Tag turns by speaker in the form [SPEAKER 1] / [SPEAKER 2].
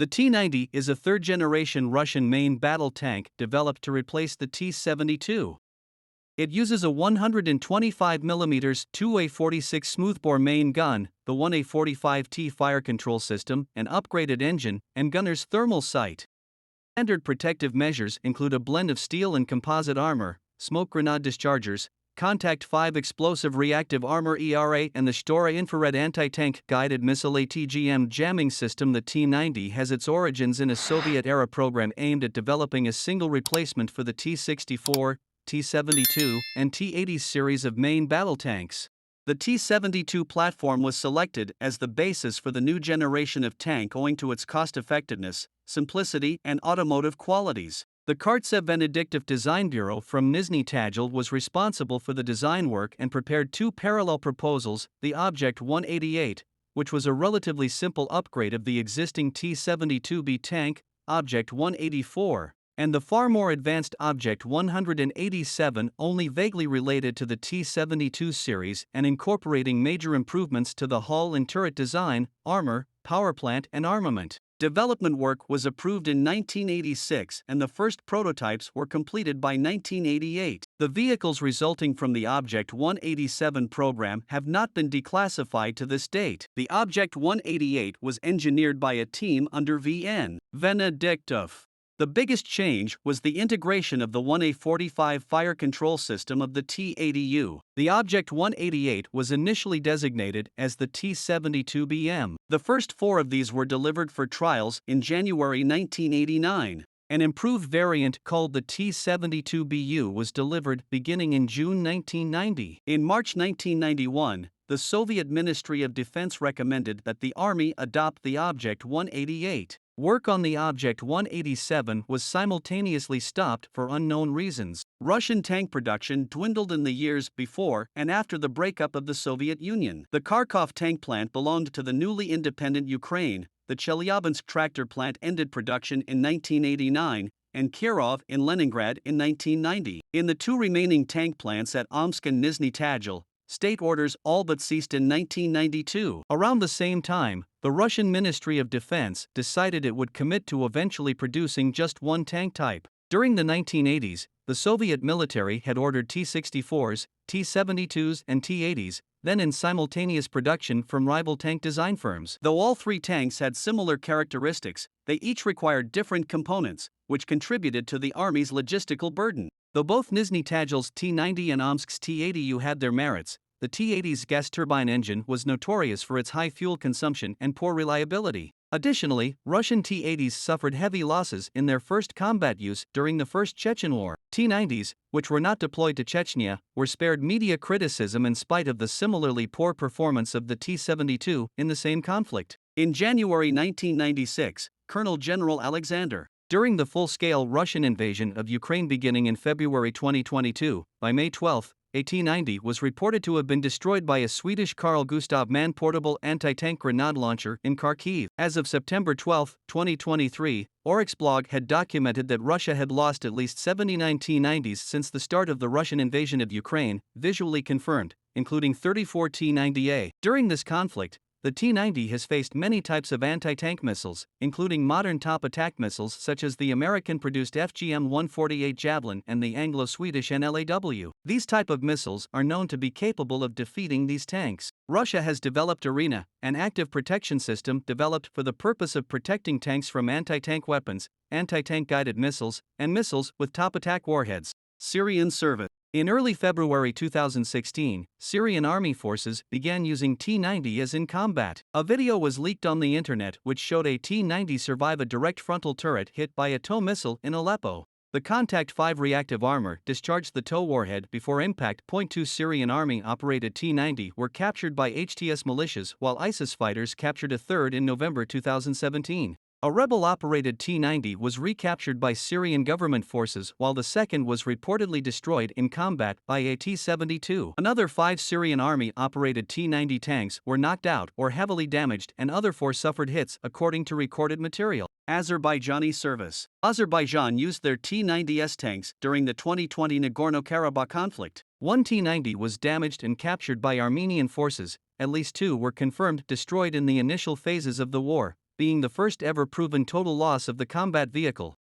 [SPEAKER 1] The T-90 is a third-generation Russian main battle tank developed to replace the T-72. It uses a 125mm 2A46 smoothbore main gun, the 1A45T fire control system, an upgraded engine, and gunner's thermal sight. Standard protective measures include a blend of steel and composite armor, smoke grenade dischargers, Contact 5 explosive reactive armor ERA, and the Shtora infrared anti-tank guided missile ATGM jamming system. The T-90 has its origins in a Soviet-era program aimed at developing a single replacement for the T-64, T-72, and T-80 series of main battle tanks. The T-72 platform was selected as the basis for the new generation of tank owing to its cost-effectiveness, simplicity, and automotive qualities. The Kartsev Benedictov Design Bureau from Nizhny Tagil was responsible for the design work and prepared two parallel proposals, the Object 188, which was a relatively simple upgrade of the existing T-72B tank, Object 184, and the far more advanced Object 187, only vaguely related to the T-72 series and incorporating major improvements to the hull and turret design, armor, powerplant, and armament. Development work was approved in 1986 and the first prototypes were completed by 1988. The vehicles resulting from the Object 187 program have not been declassified to this date. The Object 188 was engineered by a team under V.N. Benedictov. The biggest change was the integration of the 1A45 fire control system of the T-80U. The Object 188 was initially designated as the T-72BM. The first four of these were delivered for trials in January 1989. An improved variant called the T-72BU was delivered beginning in June 1990. In March 1991, the Soviet Ministry of Defense recommended that the Army adopt the Object 188. Work on the Object 187 was simultaneously stopped for unknown reasons. Russian tank production dwindled in the years before and after the breakup of the Soviet Union. The Kharkov tank plant belonged to the newly independent Ukraine, the Chelyabinsk tractor plant ended production in 1989, and Kirov in Leningrad in 1990. In the two remaining tank plants at Omsk and Nizhny Tagil, state orders all but ceased in 1992. Around the same time, the Russian Ministry of Defense decided it would commit to eventually producing just one tank type. During the 1980s, the Soviet military had ordered T-64s, T-72s, and T-80s, then in simultaneous production from rival tank design firms. Though all three tanks had similar characteristics, they each required different components, which contributed to the Army's logistical burden. Though both Nizhny Tagil's T-90 and Omsk's T-80U had their merits, the T-80's gas turbine engine was notorious for its high fuel consumption and poor reliability. Additionally, Russian T-80s suffered heavy losses in their first combat use during the First Chechen War. T-90s, which were not deployed to Chechnya, were spared media criticism in spite of the similarly poor performance of the T-72 in the same conflict. In January 1996, Colonel General Alexander. During the full-scale Russian invasion of Ukraine beginning in February 2022, by May 12, a T-90 was reported to have been destroyed by a Swedish Carl Gustaf man-portable anti-tank grenade launcher in Kharkiv. As of September 12, 2023, Oryxblog had documented that Russia had lost at least 79 T-90s since the start of the Russian invasion of Ukraine, visually confirmed, including 34 T-90A. During this conflict, the T-90 has faced many types of anti-tank missiles, including modern top attack missiles such as the American-produced FGM-148 Javelin and the Anglo-Swedish NLAW. These type of missiles are known to be capable of defeating these tanks. Russia has developed ARENA, an active protection system developed for the purpose of protecting tanks from anti-tank weapons, anti-tank guided missiles, and missiles with top attack warheads. Syrian service. In early February 2016, Syrian army forces began using T-90 as in combat. A video was leaked on the internet which showed a T-90 survive a direct frontal turret hit by a TOW missile in Aleppo. The Contact 5 reactive armor discharged the TOW warhead before impact. Two Syrian army-operated T-90 were captured by HTS militias while ISIS fighters captured a third in November 2017. A rebel-operated T-90 was recaptured by Syrian government forces while the second was reportedly destroyed in combat by a T-72. Another 5 Syrian army-operated T-90 tanks were knocked out or heavily damaged and other 4 suffered hits according to recorded material. Azerbaijani service. Azerbaijan used their T-90S tanks during the 2020 Nagorno-Karabakh conflict. One T-90 was damaged and captured by Armenian forces, at least 2 were confirmed destroyed in the initial phases of the war, being the first ever proven total loss of the combat vehicle.